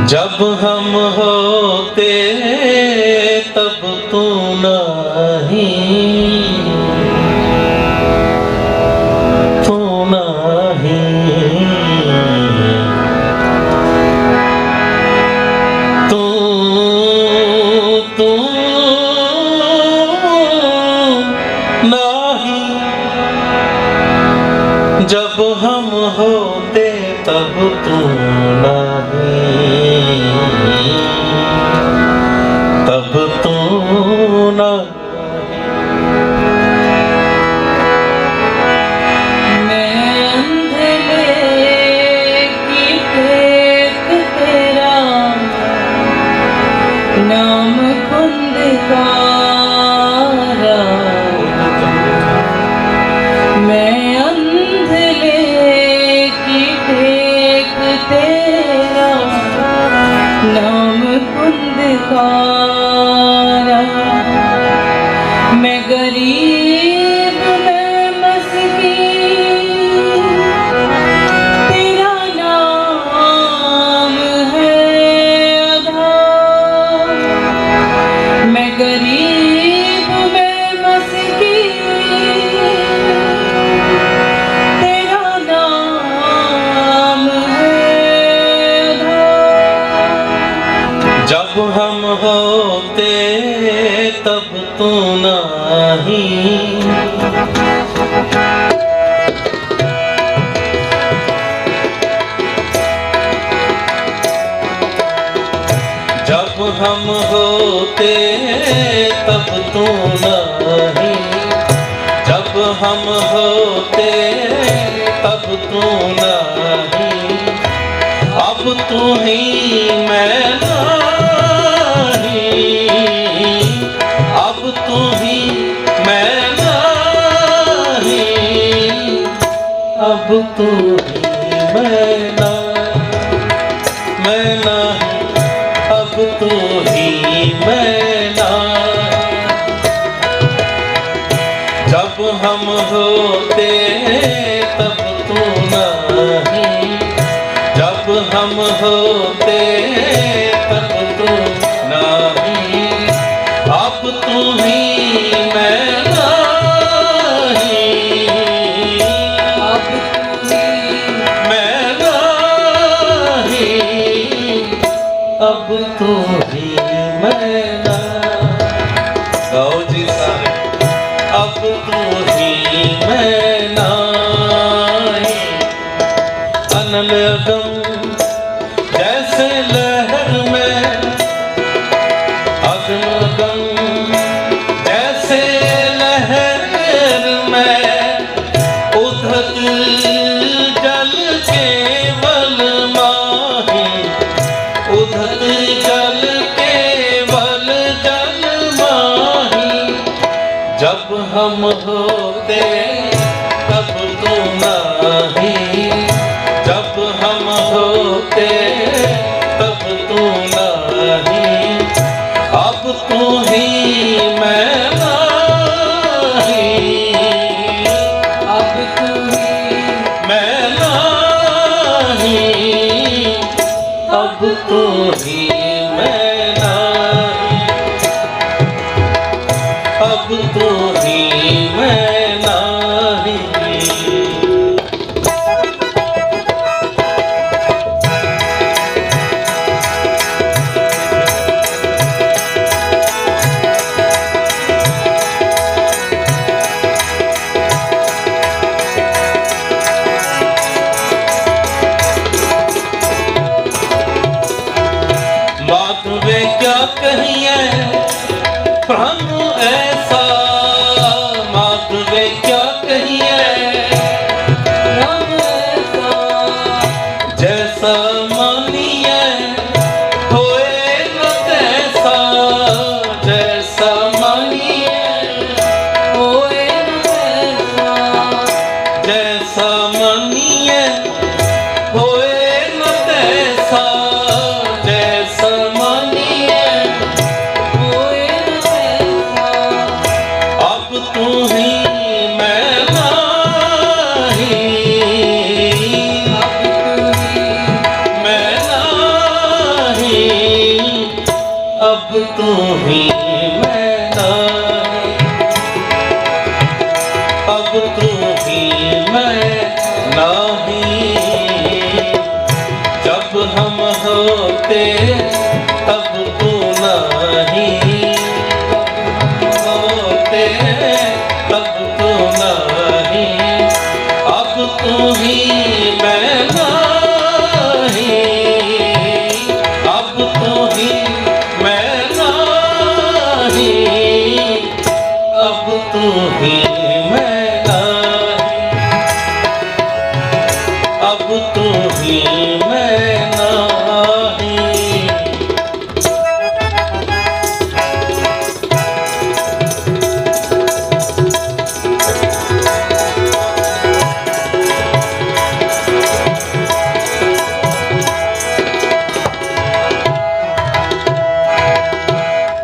जब हम होते तब तू नहीं, तू नहीं, तू तू नहीं। जब हम होते तब तू नहीं, तब तू नहीं। मैं अंधेरे की टेक तेरा नाम खुंदकारा, मैं अंधेरे की टेक तेरा नाम खुंदकारा। मैं गरीब मैं मस्कीन तेरा नाम है अदा। मैं गरीब मैं मस्कीन तेरा नाम है अदा। जब हम होते तब तू नहीं, जब हम होते तब तू नहीं, जब हम होते तब तू नहीं। अब तू ही मैं नहीं, अब तू ही मैं नहीं, अब तू ही मैं नहीं, अब तू ही मैं नहीं। जब हम होते तब तू नहीं, जब हम होते तब तू नहीं। अब तू ही मैं नहीं, अब तू मैं नहीं, अब तू ही मैं नहीं। गाओ जी सारे। अब तू ही मैं नहीं, अनल अगम जैसे लहर में, अगम अगम जैसे लहर में, उधर जल केवल माही, उधर जल केवल जल माही। जब हम होते तब तू नहीं, जब हम होते तब तू नहीं। अब तू ही मैं नहीं, अब तू मैं नहीं, अब तू ही मैं नहीं, अब तू ही मैं नहीं। माधुरे क्या कहिए प्रभु ऐसा, माधुरे क्या कहिए राम ऐसा, जैसा मानिए होए न तैसा, जैसा मानिए होए न ऐसा, जैसा मानिए होए न तैसा, जैसा मानिए होए न ऐसा। अब तू ही मैं नहीं, अब तू मैं नहीं, होते तब तू नहीं, होते तब तू नहीं, अब तू ही मैं नहीं, अब तू ही मैं नहीं, अब तू ही मैं नहीं, अब तू ही मैं नहीं।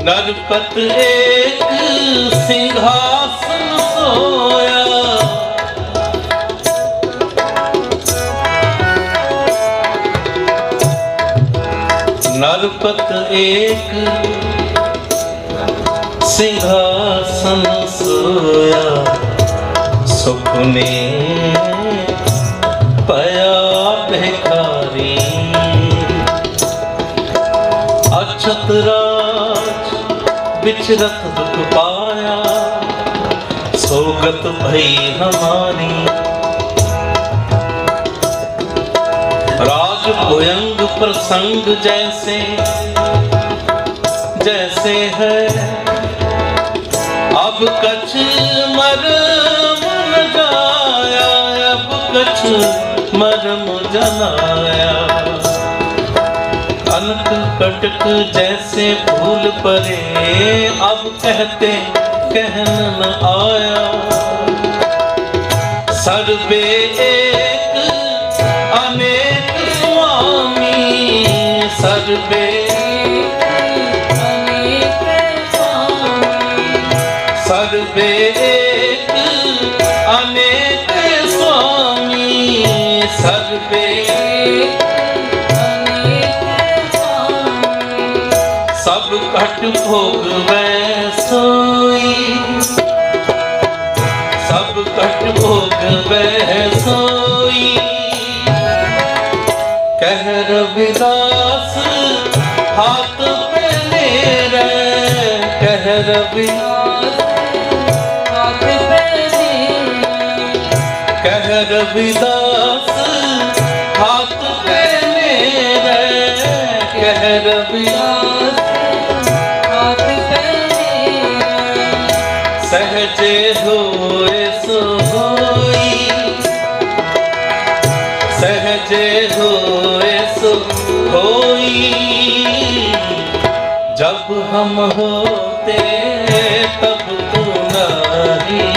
नरपत एक सिंहासन सोया, नरपत एक सिंहासन सोया, सुपने पया भिखारी, अछत राज बिचरत दुख पाया, सोगत भई हमारी। राज भुयंग प्रसंग जैसे जैसे है, अब कछ मरम न जाया, अब कछ मरम जनाया। अनक कटक जैसे फूल परे, अब कहते कहन न आया। सर्वे एक अनेक स्वामी, सर्वे अनेक स्वामी, सर्वे एक अनेक स्वामी, सर्वे सब घट भोग वै सोई, सब घट भोग वै सोई। कह रविदास हाथ पे मेरे, कह रविदास हाथ पे मेरे, कह रविदास हाथ पे मेरे, कह रविदास हाथ पे मेरे। सहजे होए सो होई, सहजे होए सो होई। जब हम होते तब तू नहीं,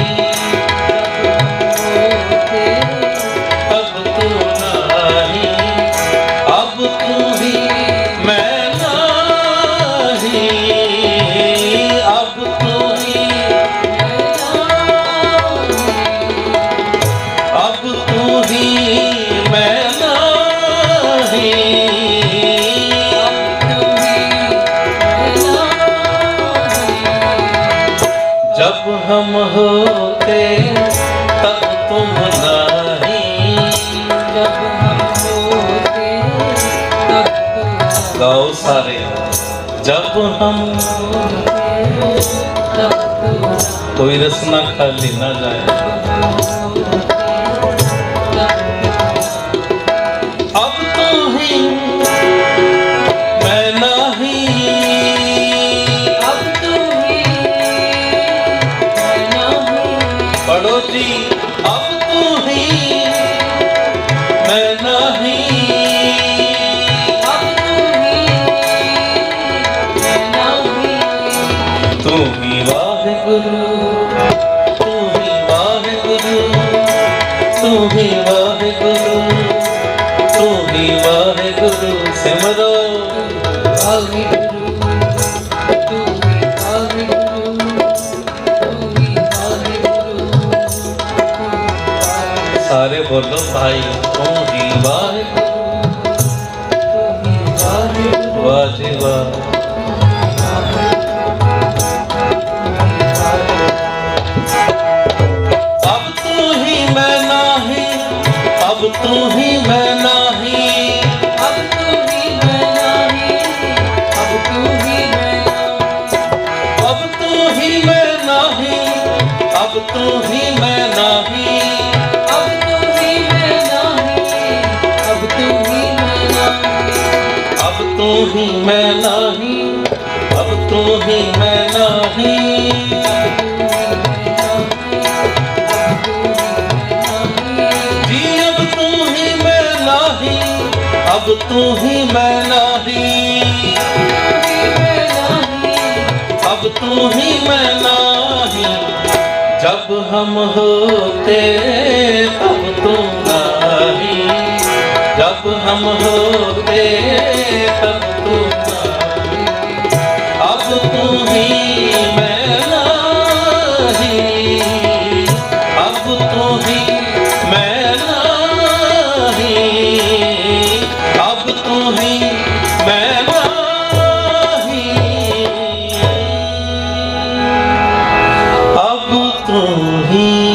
तब तू नहीं, अब तू ही मैं नहीं, अब तू ही, अब तू ही मैं नहीं, जब हम होते तब तुम नहीं, जब हम होते तब तू गाओ सारे। जब हम तब तू कोई रसना खाली ना जाए। अब तू ही मैं नहीं, अब तू ही मैं नहीं, पढ़ो जी। अब तू ही मैं नहीं, अब तू ही मैं नहीं। तू ही वाहिगुरु, तू ही वाहिगुरु, तू ही वाहिगुरु, तू ही वाहिगुरु। सिमरो वाहिगुरु, तू ही वाहिगुरु, तू ही वाहिगुरु, सारे बोलो भाई। तू ही वाहिगुरु, तू ही वाहिगुरु। वाह जी वाह। अब तू ही मैं नहीं, अब तू ही मैं नहीं, अब तू ही मैं ही मैं नाही, अब तू ही मैं नाही। जी अब तू ही मैं नाही, अब तू ही मैं नाही, अब तू ही मैं नाही। जब हम होते तब तू नाही, जब हम होते तब तू नाही। अब तू ही मैं नाही, अब तू ही मैं नाही, अब तू ही मैं नाही, अब तू ही